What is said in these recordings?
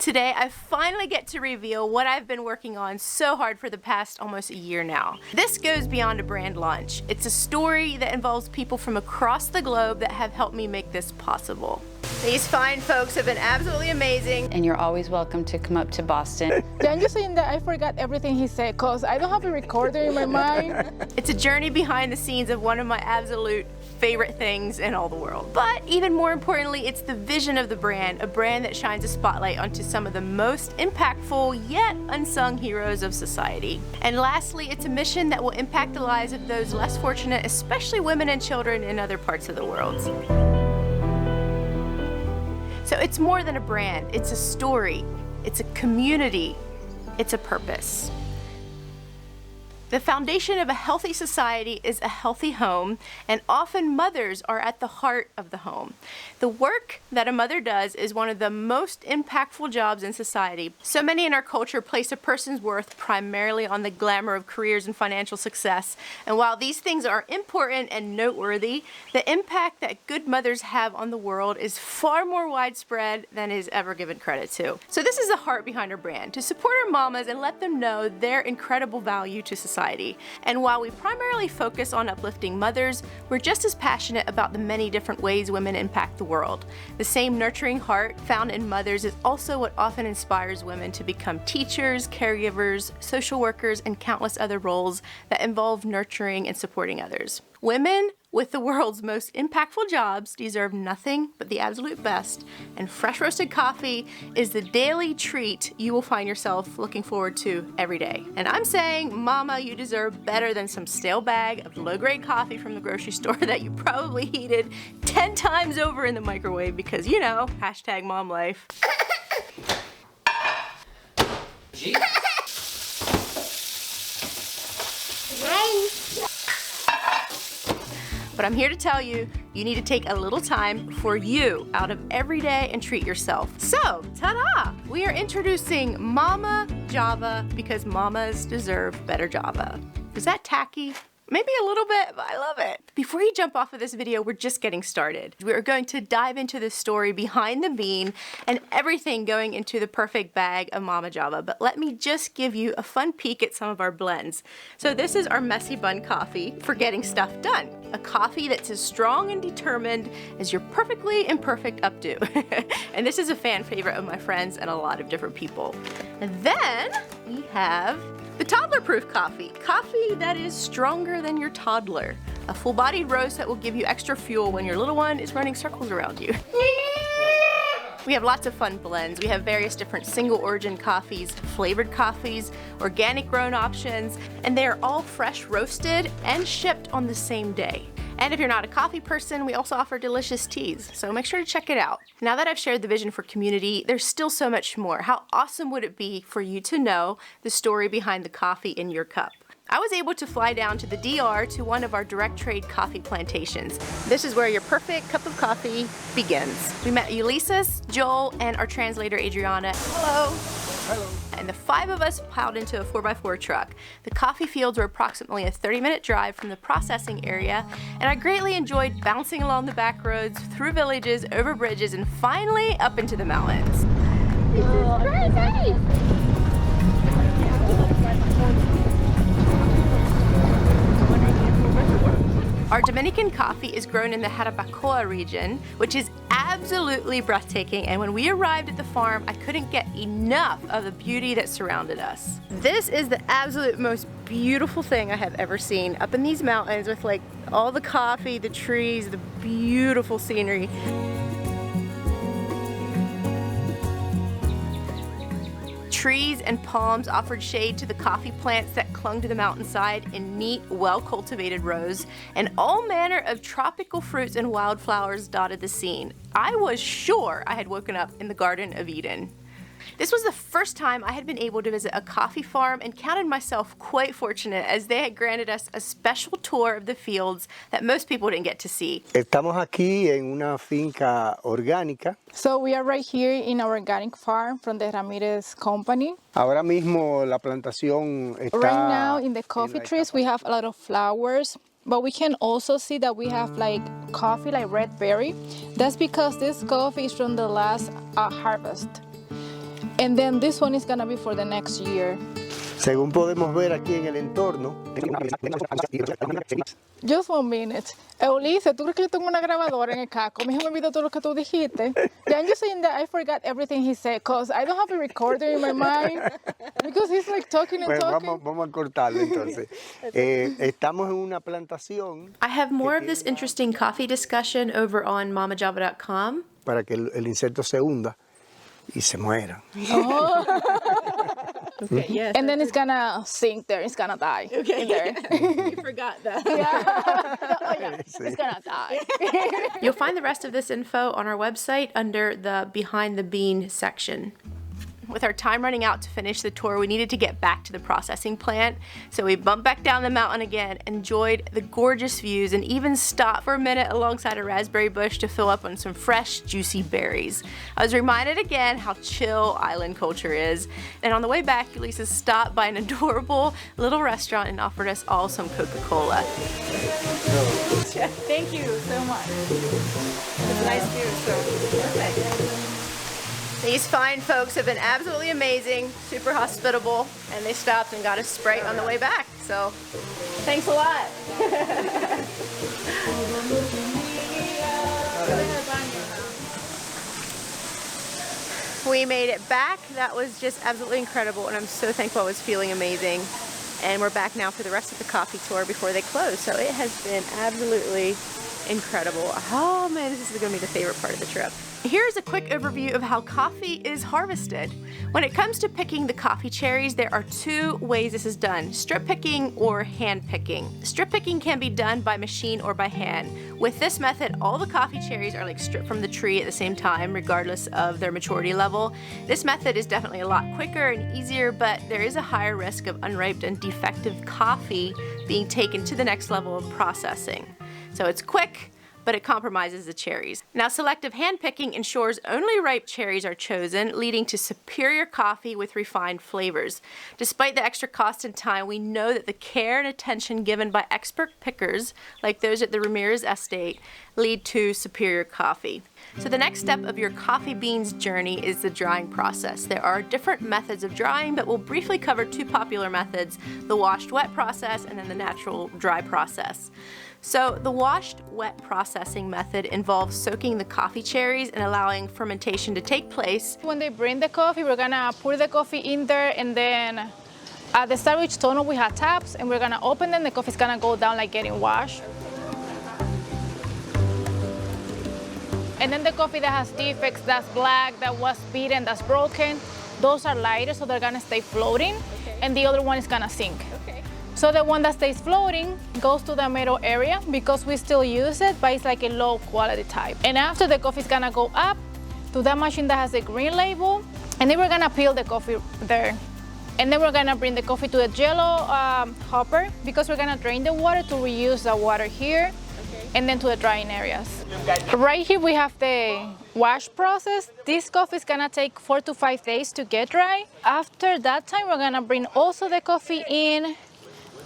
Today, I finally get to reveal what I've been working on so hard for the past almost a year now. This goes beyond a brand launch. It's a story that involves people from across the globe that have helped me make this possible. These fine folks have been absolutely amazing. And you're always welcome to come up to Boston. Yeah, I'm just saying that I forgot everything he said because I don't have a recorder in my mind. It's a journey behind the scenes of one of my absolute favorite things in all the world. But even more importantly, it's the vision of the brand, a brand that shines a spotlight onto some of the most impactful yet unsung heroes of society. And lastly, it's a mission that will impact the lives of those less fortunate, especially women and children in other parts of the world. So it's more than a brand, it's a story, it's a community, it's a purpose. The foundation of a healthy society is a healthy home, and often mothers are at the heart of the home. The work that a mother does is one of the most impactful jobs in society. So many in our culture place a person's worth primarily on the glamour of careers and financial success. And while these things are important and noteworthy, the impact that good mothers have on the world is far more widespread than is ever given credit to. So this is the heart behind our brand, to support our mamas and let them know their incredible value to society. And while we primarily focus on uplifting mothers, we're just as passionate about the many different ways women impact the world. The same nurturing heart found in mothers is also what often inspires women to become teachers, caregivers, social workers, and countless other roles that involve nurturing and supporting others. Women with the world's most impactful jobs deserve nothing but the absolute best, and fresh roasted coffee is the daily treat you will find yourself looking forward to every day. And I'm saying, mama, you deserve better than some stale bag of low-grade coffee from the grocery store that you probably heated 10 times over in the microwave because, you know, hashtag mom life. But I'm here to tell you, you need to take a little time for you out of every day and treat yourself. So, ta-da! We are introducing Mama Java because mamas deserve better Java. Is that tacky? Maybe a little bit, but I love it. Before you jump off of this video, we're just getting started. We're going to dive into the story behind the bean and everything going into the perfect bag of Mama Java. But let me just give you a fun peek at some of our blends. So this is our messy bun coffee for getting stuff done. A coffee that's as strong and determined as your perfectly imperfect updo. And this is a fan favorite of my friends and a lot of different people. And then we have the toddler-proof coffee. Coffee that is stronger than your toddler. A full-bodied roast that will give you extra fuel when your little one is running circles around you. We have lots of fun blends. We have various different single origin coffees, flavored coffees, organic grown options, and they are all fresh roasted and shipped on the same day. And if you're not a coffee person, we also offer delicious teas, so make sure to check it out. Now that I've shared the vision for community, there's still so much more. How awesome would it be for you to know the story behind the coffee in your cup? I was able to fly down to the DR to one of our direct trade coffee plantations. This is where your perfect cup of coffee begins. We met Ulysses, Joel, and our translator Adriana. Hello. Hello. And the 5 of us piled into a 4x4 truck. The coffee fields were approximately a 30-minute drive from the processing area, and I greatly enjoyed bouncing along the back roads, through villages, over bridges, and finally up into the mountains. This is crazy! Our Dominican coffee is grown in the Jarabacoa region, which is absolutely breathtaking, and when we arrived at the farm, I couldn't get enough of the beauty that surrounded us. This is the absolute most beautiful thing I have ever seen, up in these mountains with like all the coffee, the trees, the beautiful scenery. Trees and palms offered shade to the coffee plants that clung to the mountainside in neat, well-cultivated rows, and all manner of tropical fruits and wildflowers dotted the scene. I was sure I had woken up in the Garden of Eden. This was the first time I had been able to visit a coffee farm and counted myself quite fortunate as they had granted us a special tour of the fields that most people didn't get to see. Estamos aquí en una finca orgánica. So we are right here in our organic farm from the Ramirez company. Ahora mismo la plantación está. Right now in the coffee trees we have a lot of flowers, but we can also see that we have like coffee like red berry. That's because this coffee is from the last harvest. And then this one is gonna be for the next year. Según podemos ver aquí en el entorno, Just 1 minute. Eunice, ¿tú crees que yo tengo una grabadora en el casco? Mi hijo me olvidó todo lo que tú dijiste. Then you saying that I forgot everything he said, because I don't have a recorder in my mind. Because he's like talking and pues talking. vamos a cortarlo entonces. Estamos en una plantación I have more of this interesting coffee discussion over on mamajava.com. para que el inserto se hunda y se muera. Okay, yes. And then it's gonna sink there. It's gonna die in there. You forgot that. It's gonna die. You'll find the rest of this info on our website under the Behind the Bean section. With our time running out to finish the tour, we needed to get back to the processing plant. So we bumped back down the mountain again, enjoyed the gorgeous views, and even stopped for a minute alongside a raspberry bush to fill up on some fresh, juicy berries. I was reminded again how chill island culture is. And on the way back, Ulysses stopped by an adorable little restaurant and offered us all some Coca-Cola. Thank you so much. It's nice view, so perfect. These fine folks have been absolutely amazing, super hospitable, and they stopped and got us Sprite on the way back. So, thanks a lot. We made it back. That was just absolutely incredible, and I'm so thankful I was feeling amazing. And we're back now for the rest of the coffee tour before they close. So it has been absolutely incredible. Oh man, this is going to be the favorite part of the trip. Here's a quick overview of how coffee is harvested. When it comes to picking the coffee cherries, there are 2 ways this is done: strip picking or hand picking. Strip picking can be done by machine or by hand. With this method, all the coffee cherries are like stripped from the tree at the same time, regardless of their maturity level. This method is definitely a lot quicker and easier, but there is a higher risk of unripe and defective coffee being taken to the next level of processing. So it's quick, but it compromises the cherries. Now, selective hand picking ensures only ripe cherries are chosen, leading to superior coffee with refined flavors. Despite the extra cost and time, we know that the care and attention given by expert pickers, like those at the Ramirez Estate, lead to superior coffee. So the next step of your coffee beans journey is the drying process. There are different methods of drying, but we'll briefly cover 2 popular methods: the washed wet process and then the natural dry process. So the washed wet processing method involves soaking the coffee cherries and allowing fermentation to take place. When they bring the coffee, we're gonna pour the coffee in there, and then at the start of each tunnel we have taps, and we're gonna open them. The coffee's gonna go down like getting washed. And then the coffee that has defects, that's black, that was beaten, that's broken, those are lighter, so they're gonna stay floating, and the other one is gonna sink. So the one that stays floating goes to the middle area because we still use it, but it's like a low quality type. And after, the coffee is gonna go up to that machine that has a green label, and then we're gonna peel the coffee there. And then we're gonna bring the coffee to the jello hopper because we're gonna drain the water to reuse the water here, and then to the drying areas. Right here we have the wash process. This coffee is gonna take 4 to 5 days to get dry. After that time, we're gonna bring also the coffee in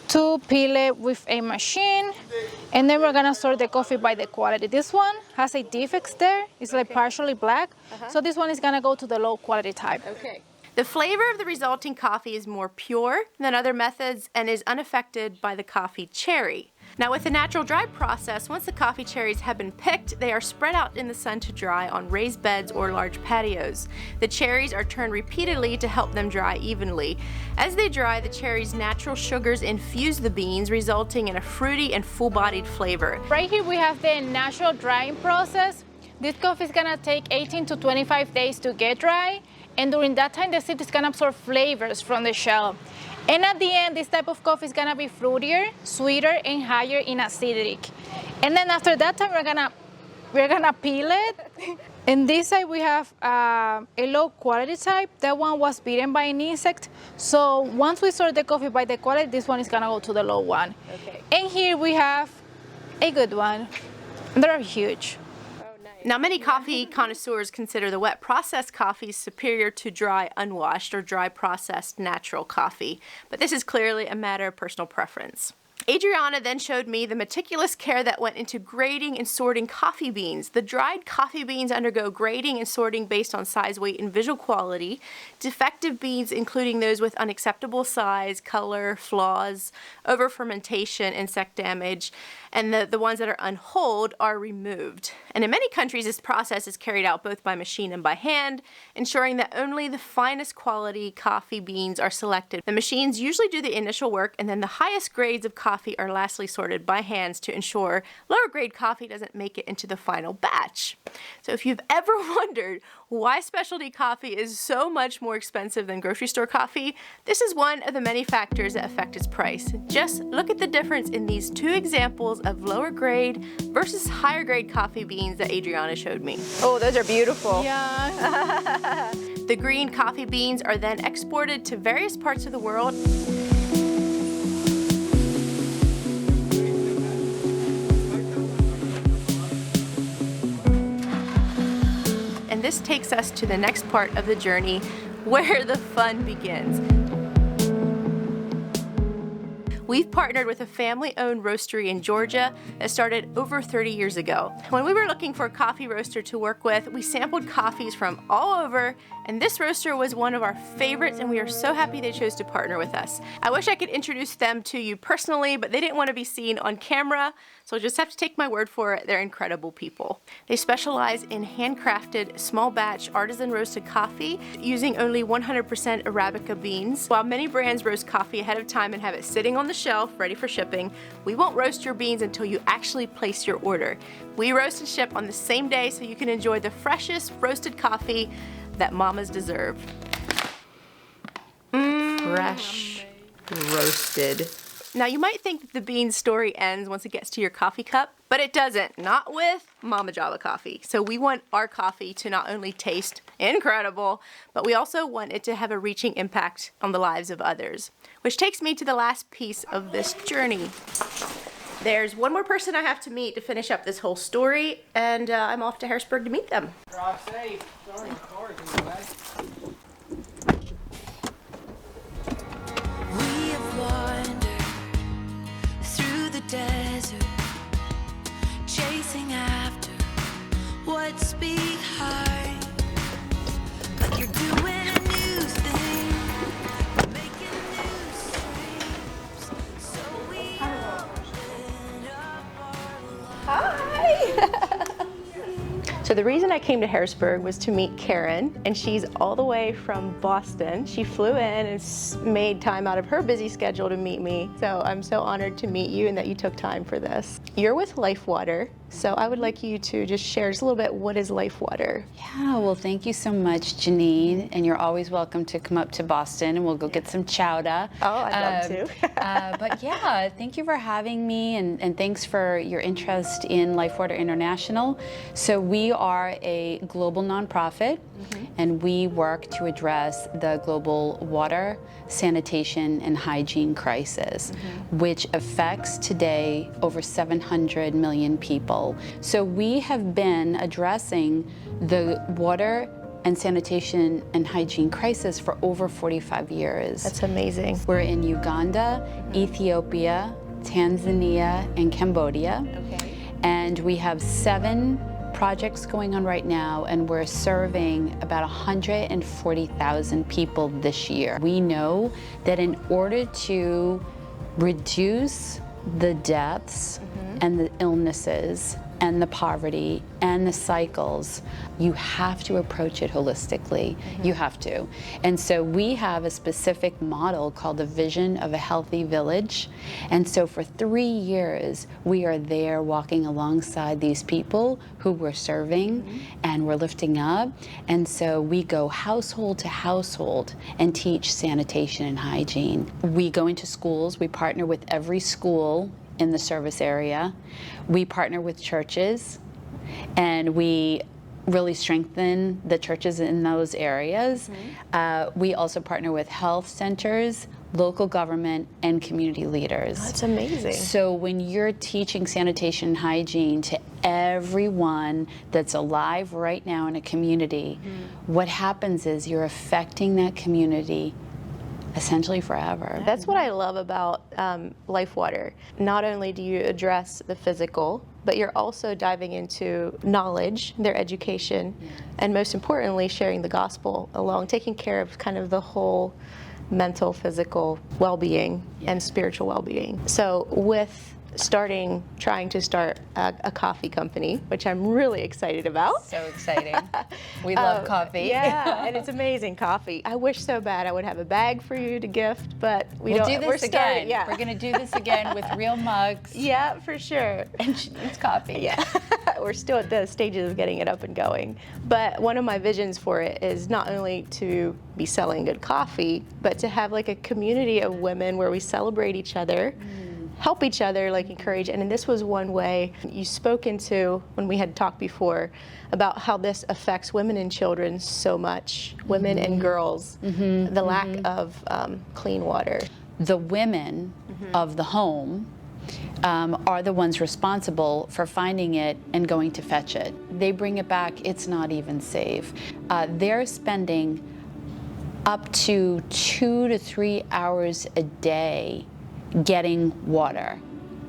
to peel it with a machine, and then we're gonna sort the coffee by the quality. This one has a defects there, it's like partially black, so this one is gonna go to the low quality type. The flavor of the resulting coffee is more pure than other methods and is unaffected by the coffee cherry. Now, with the natural dry process, once the coffee cherries have been picked, they are spread out in the sun to dry on raised beds or large patios. The cherries are turned repeatedly to help them dry evenly. As they dry, the cherries' natural sugars infuse the beans, resulting in a fruity and full-bodied flavor. Right here we have the natural drying process. This coffee is gonna take 18 to 25 days to get dry, and during that time the seed is gonna absorb flavors from the shell. And at the end, this type of coffee is gonna be fruitier, sweeter, and higher in acidity. And then after that time, we're gonna peel it. In this side, we have a low quality type. That one was bitten by an insect. So once we sort the coffee by the quality, this one is gonna go to the low one. And here we have a good one. They're huge. Now, many coffee connoisseurs consider the wet processed coffee superior to dry unwashed or dry processed natural coffee, but this is clearly a matter of personal preference. Adriana then showed me the meticulous care that went into grading and sorting coffee beans. The dried coffee beans undergo grading and sorting based on size, weight, and visual quality. Defective beans, including those with unacceptable size, color, flaws, over-fermentation, insect damage, and the ones that are unhulled are removed. And in many countries, this process is carried out both by machine and by hand, ensuring that only the finest quality coffee beans are selected. The machines usually do the initial work, and then the highest grades of coffee are lastly sorted by hands to ensure lower grade coffee doesn't make it into the final batch. So if you've ever wondered why specialty coffee is so much more expensive than grocery store coffee, this is one of the many factors that affect its price. Just look at the difference in these two examples of lower grade versus higher grade coffee beans that Adriana showed me. Oh, those are beautiful. Yeah. The green coffee beans are then exported to various parts of the world. And this takes us to the next part of the journey where the fun begins. We've partnered with a family-owned roastery in Georgia that started over 30 years ago. When we were looking for a coffee roaster to work with, we sampled coffees from all over, and this roaster was one of our favorites, and we are so happy they chose to partner with us. I wish I could introduce them to you personally, but they didn't want to be seen on camera, so you'll just have to take my word for it. They're incredible people. They specialize in handcrafted, small batch, artisan roasted coffee using only 100% Arabica beans. While many brands roast coffee ahead of time and have it sitting on the shelf ready for shipping, we won't roast your beans until you actually place your order. We roast and ship on the same day so you can enjoy the freshest roasted coffee that mamas deserve. Fresh, roasted. Now you might think that the bean story ends once it gets to your coffee cup, but it doesn't, not with Mama Java coffee. So we want our coffee to not only taste incredible, but we also want it to have a reaching impact on the lives of others. Which takes me to the last piece of this journey. There's one more person I have to meet to finish up this whole story, and I'm off to Harrisburg to meet them. Drive safe. Sorry, the car's in the way. We have wandered through the desert, chasing after what's behind. But you're doing a new thing, making new streams, so we open up our lives. Hi! So the reason I came to Harrisburg was to meet Karen, and she's all the way from Boston. She flew in and made time out of her busy schedule to meet me. So I'm so honored to meet you and that you took time for this. You're with LifeWater, so I would like you to just share just a little bit, what is LifeWater? Yeah, well, thank you so much, Janine, and you're always welcome to come up to Boston, and we'll go get some chowder. Oh, I'd love to. But yeah, thank you for having me, and thanks for your interest in LifeWater International. So we are a global nonprofit, and we work to address the global water, sanitation, and hygiene crisis, which affects today over 700 million people. So we have been addressing the water and sanitation and hygiene crisis for over 45 years. That's amazing. We're in Uganda, Ethiopia, Tanzania, and Cambodia. Okay. And we have 7 projects going on right now, and we're serving about 140,000 people this year. We know that in order to reduce the deaths and the illnesses and the poverty and the cycles, you have to approach it holistically. You have to. And so we have a specific model called the Vision of a Healthy Village. And so for 3 years, we are there walking alongside these people who we're serving and we're lifting up. And so we go household to household and teach sanitation and hygiene. We go into schools. We partner with every school in the service area. We partner with churches, and we really strengthen the churches in those areas. We also partner with health centers, local government, and community leaders. That's amazing. So when you're teaching sanitation and hygiene to everyone that's alive right now in a community, what happens is you're affecting that community essentially forever. That's what I love about Life Water. Not only do you address the physical, but you're also diving into knowledge, their education, and most importantly, sharing the gospel along, taking care of kind of the whole mental, physical well-being and spiritual well-being. So with trying to start a coffee company, which I'm really excited about. So exciting. We love coffee. Yeah, and it's amazing coffee. I wish so bad I would have a bag for you to gift, but We'll do this again. Yeah. We're going to do this again with real mugs. Yeah, for sure. And she needs coffee. Yeah, we're still at the stages of getting it up and going. But one of my visions for it is not only to be selling good coffee, but to have like a community of women where we celebrate each other, help each other, like encourage. And this was one way you spoke into when we had talked before about how this affects women and children so much, women and girls, the lack of clean water. The women of the home are the ones responsible for finding it and going to fetch it. They bring it back, it's not even safe. They're spending up to 2 to 3 hours a day getting water,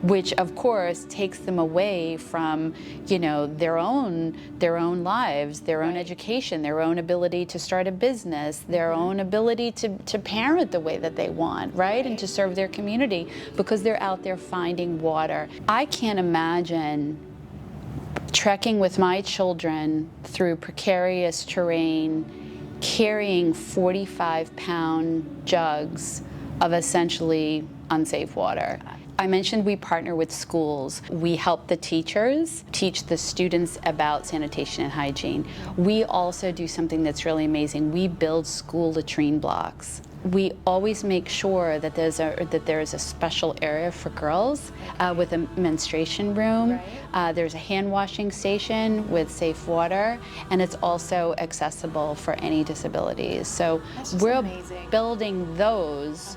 which of course takes them away from, you know, their own lives, their own education, their own ability to start a business, their own ability to parent the way that they want, right? And to serve their community, because they're out there finding water. I can't imagine trekking with my children through precarious terrain, carrying 45-pound jugs of essentially unsafe water. I mentioned we partner with schools. We help the teachers teach the students about sanitation and hygiene. We also do something that's really amazing. We build school latrine blocks. We always make sure that there is a special area for girls with a menstruation room. There's a hand washing station with safe water, and it's also accessible for any disabilities. So we're building those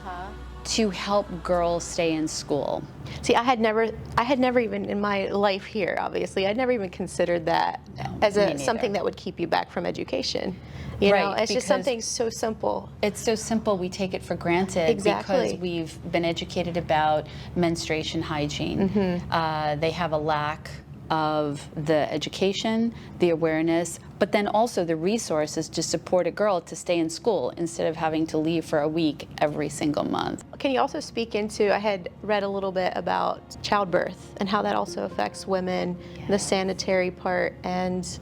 to help girls stay in school. See, I had never even in my life here, obviously, I'd never even considered that as something that would keep you back from education. You know, it's just something so simple. It's so simple, we take it for granted because we've been educated about menstruation hygiene. They have a lack of the education, the awareness, but then also the resources to support a girl to stay in school instead of having to leave for a week every single month. Can you also speak into, I had read a little bit about childbirth and how that also affects women, the sanitary part, and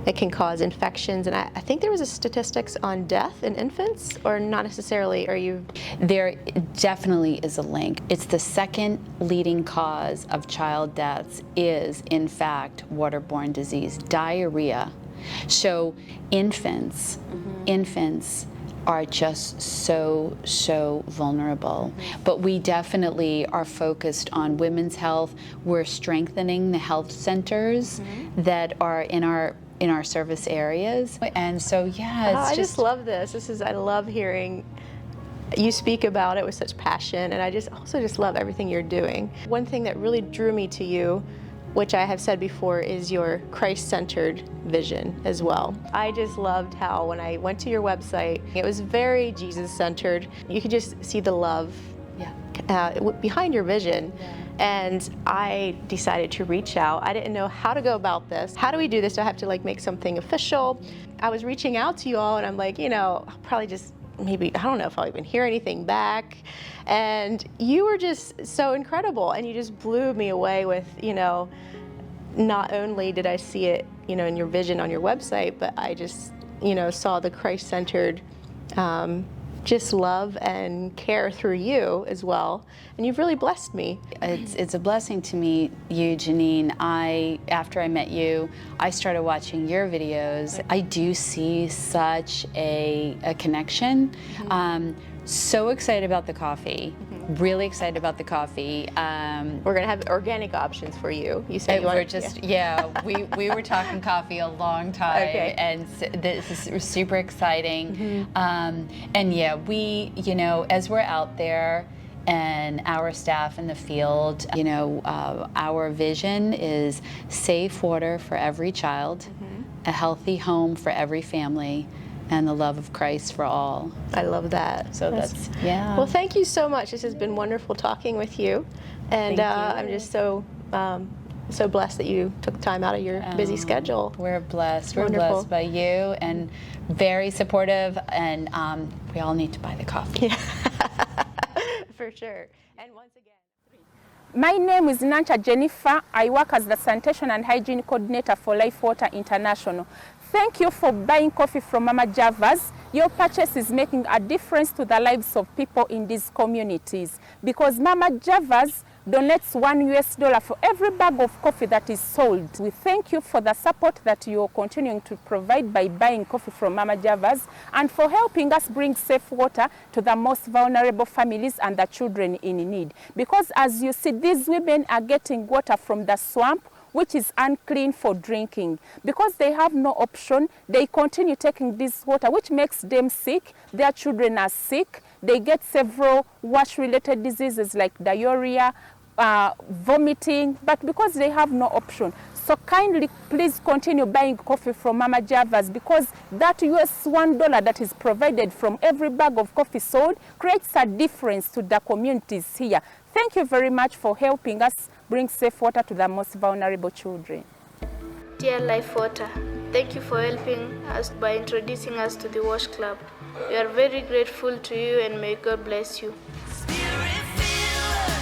it can cause infections. And I think there was a statistics on death in infants, or not necessarily. Are you? There definitely is a link. It's the second leading cause of child deaths is, in fact, waterborne disease, diarrhea. So infants are just so vulnerable. But we definitely are focused on women's health. We're strengthening the health centers that are in our service areas. And so, yeah, it's I just love this. I love hearing you speak about it with such passion, and I also love everything you're doing. One thing that really drew me to you, which I have said before, is your Christ-centered vision as well. I just loved how when I went to your website, it was very Jesus-centered. You could just see the love behind your vision. And I decided to reach out. I didn't know how to go about this. How do we do this? Do I have to make something official? I was reaching out to you all, and I'm like, I'll probably just maybe, I don't know if I'll even hear anything back. And you were just so incredible, and you just blew me away with, not only did I see it, in your vision on your website, but I just, saw the Christ-centered just love and care through you as well. And you've really blessed me. It's a blessing to meet you, Janine. After I met you, I started watching your videos. I do see such a connection. So excited about the coffee. Really excited about the coffee. We're gonna have organic options for you. You said you wanted, we were talking coffee a long time, and this is super exciting. And yeah, we, as we're out there, and our staff in the field, our vision is safe water for every child, a healthy home for every family, and the love of Christ for all. I love that. So that's, yeah. Well, thank you so much. This has been wonderful talking with you. And I'm just so blessed that you took time out of your busy schedule. We're blessed. We're Wonderful. blessed by you and very supportive, and we all need to buy the coffee. For sure. And once again, My name is Nancha Jennifer. I work as the Sanitation and Hygiene Coordinator for Life Water International. Thank you for buying coffee from Mama Java's. Your purchase is making a difference to the lives of people in these communities, because Mama Java's donates $1 for every bag of coffee that is sold. We thank you for the support that you are continuing to provide by buying coffee from Mama Java's, and for helping us bring safe water to the most vulnerable families and the children in need. Because as you see, these women are getting water from the swamp, which is unclean for drinking. Because they have no option, they continue taking this water, which makes them sick. Their children are sick. They get several wash-related diseases like diarrhea, vomiting, but because they have no option. So kindly, please continue buying coffee from Mama Java's, because that $1 that is provided from every bag of coffee sold creates a difference to the communities here. Thank you very much for helping us bring safe water to the most vulnerable children. Dear Life Water, thank you for helping us by introducing us to the Wash Club. We are very grateful to you, and may God bless you. Spirit fill us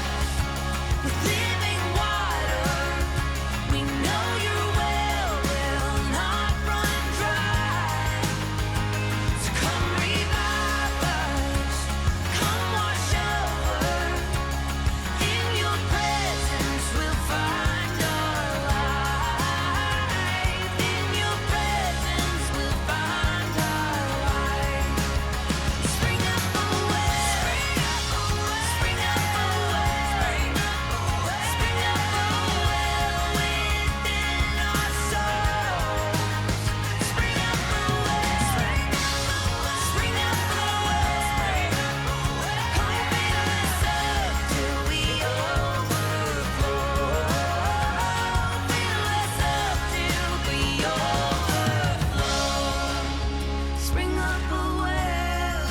with living water. We know your well will not run dry. So come revive us, come wash over. In your presence we'll find our life. In your presence we'll find our life. Spring up a well, spring up a well, spring up a well within our souls. Spring up a well, spring up a well, come fill us up till we overflow. Fill us up till we overflow. Spring up a well,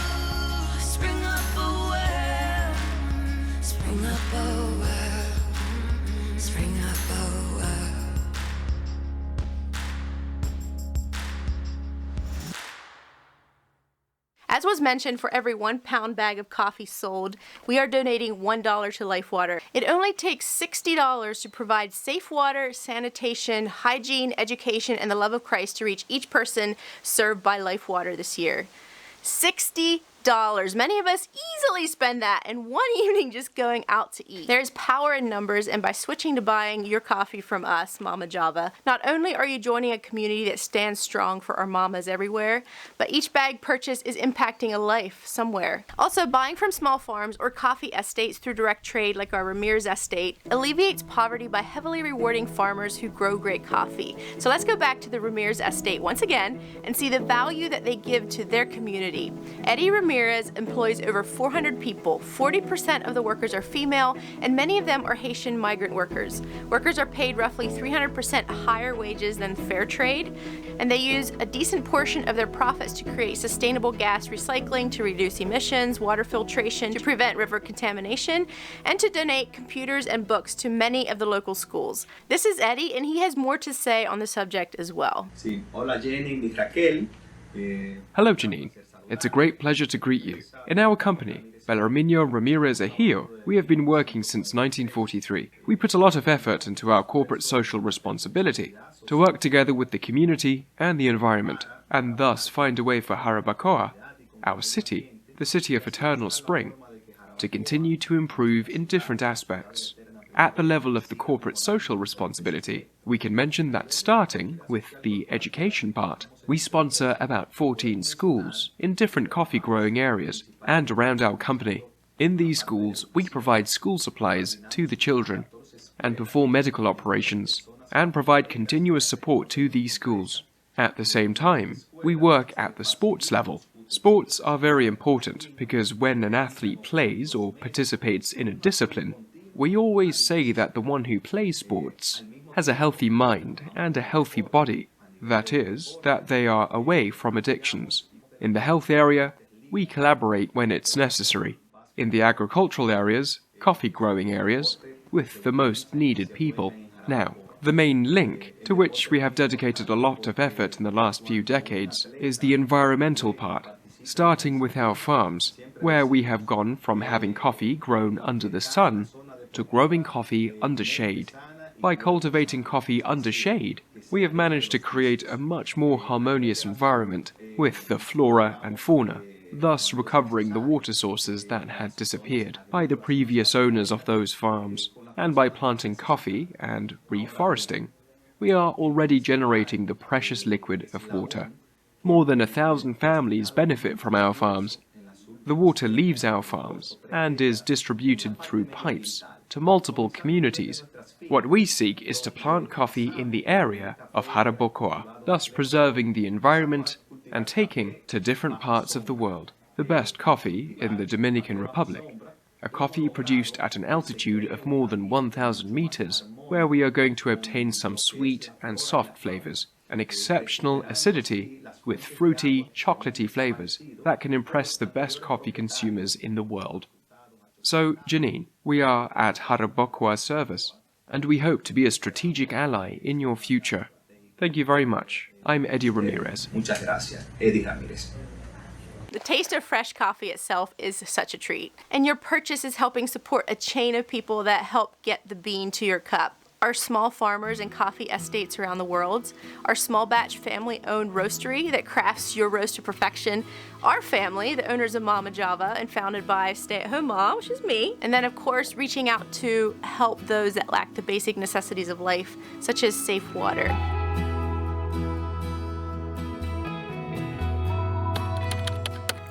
spring up a well, spring up a well, spring up a well. as was mentioned, for every 1 pound bag of coffee sold, we are donating $1 to Life Water. It only takes $60 to provide safe water, sanitation, hygiene, education, and the love of Christ to reach each person served by Life Water this year. $60. Many of us easily spend that in one evening just going out to eat. There is power in numbers, and by switching to buying your coffee from us, Mama Java, not only are you joining a community that stands strong for our mamas everywhere, but each bag purchase is impacting a life somewhere. Also, buying from small farms or coffee estates through direct trade like our Ramirez estate alleviates poverty by heavily rewarding farmers who grow great coffee. So let's go back to the Ramirez estate once again and see the value that they give to their community. Eddie Ramirez employs over 400 people. 40% of the workers are female, and many of them are Haitian migrant workers. Workers are paid roughly 300% higher wages than fair trade, and they use a decent portion of their profits to create sustainable gas recycling to reduce emissions, water filtration to prevent river contamination, and to donate computers and books to many of the local schools. This is Eddie, and he has more to say on the subject as well. Sí. Hola Jenny y Raquel. Hello, Janine. It's a great pleasure to greet you. In our company, Bellarmino Ramirez Ejido, we have been working since 1943. We put a lot of effort into our corporate social responsibility to work together with the community and the environment, and thus find a way for Jarabacoa, our city, the city of eternal spring, to continue to improve in different aspects. At the level of the corporate social responsibility, we can mention that starting with the education part, we sponsor about 14 schools in different coffee growing areas and around our company. In these schools, we provide school supplies to the children and perform medical operations and provide continuous support to these schools. At the same time, we work at the sports level. Sports are very important because when an athlete plays or participates in a discipline, we always say that the one who plays sports has a healthy mind and a healthy body. That is, that they are away from addictions. In the health area, we collaborate when it's necessary. In the agricultural areas, coffee growing areas, with the most needed people. Now, the main link, to which we have dedicated a lot of effort in the last few decades, is the environmental part, starting with our farms, where we have gone from having coffee grown under the sun to growing coffee under shade. By cultivating coffee under shade, we have managed to create a much more harmonious environment with the flora and fauna, thus recovering the water sources that had disappeared by the previous owners of those farms. And by planting coffee and reforesting, we are already generating the precious liquid of water. More than 1,000 families benefit from our farms. The water leaves our farms and is distributed through pipes to multiple communities. What we seek is to plant coffee in the area of Jarabacoa, thus preserving the environment and taking to different parts of the world the best coffee in the Dominican Republic, a coffee produced at an altitude of more than 1,000 meters, where we are going to obtain some sweet and soft flavors, an exceptional acidity with fruity, chocolatey flavors that can impress the best coffee consumers in the world. So, Janine, we are at Jarabacoa's service, and we hope to be a strategic ally in your future. Thank you very much. I'm Eddie Ramirez. Muchas gracias, Eddie Ramirez. The taste of fresh coffee itself is such a treat, and your purchase is helping support a chain of people that help get the bean to your cup. Our small farmers and coffee estates around the world, our small batch family-owned roastery that crafts your roast to perfection, our family, the owners of Mama Java and founded by stay-at-home mom, which is me, and then of course reaching out to help those that lack the basic necessities of life, such as safe water.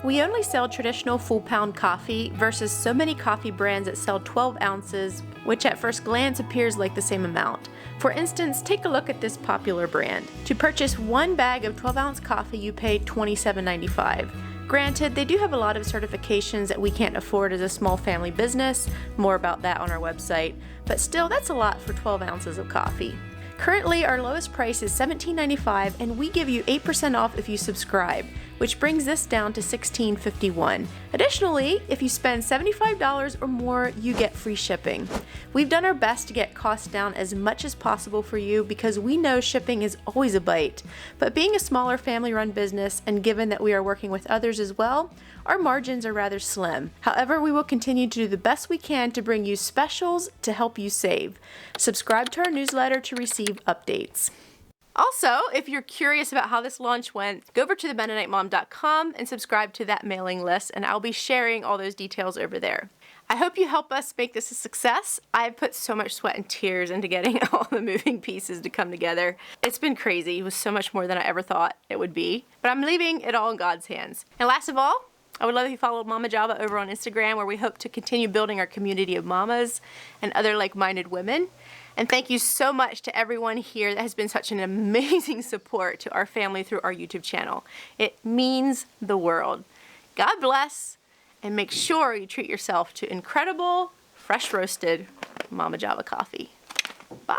We only sell traditional full pound coffee versus so many coffee brands that sell 12 ounces, which at first glance appears like the same amount. For instance, take a look at this popular brand. To purchase one bag of 12-ounce coffee, you pay $27.95. Granted, they do have a lot of certifications that we can't afford as a small family business, more about that on our website, but still that's a lot for 12 ounces of coffee. Currently, our lowest price is $17.95 and we give you 8% off if you subscribe, which brings this down to $16.51. Additionally, if you spend $75 or more, you get free shipping. We've done our best to get costs down as much as possible for you because we know shipping is always a bite. But being a smaller family-run business, and given that we are working with others as well, our margins are rather slim. However, we will continue to do the best we can to bring you specials to help you save. Subscribe to our newsletter to receive updates. Also, if you're curious about how this launch went, go over to themennonite.mom.com and subscribe to that mailing list, and I'll be sharing all those details over there. I hope you help us make this a success. I've put so much sweat and tears into getting all the moving pieces to come together. It's been crazy. It was so much more than I ever thought it would be, but I'm leaving it all in God's hands. And last of all, I would love if you followed Mama Java over on Instagram, where we hope to continue building our community of mamas and other like-minded women. And thank you so much to everyone here that has been such an amazing support to our family through our YouTube channel. It means the world. God bless, and make sure you treat yourself to incredible, fresh roasted Mama Java coffee. Bye.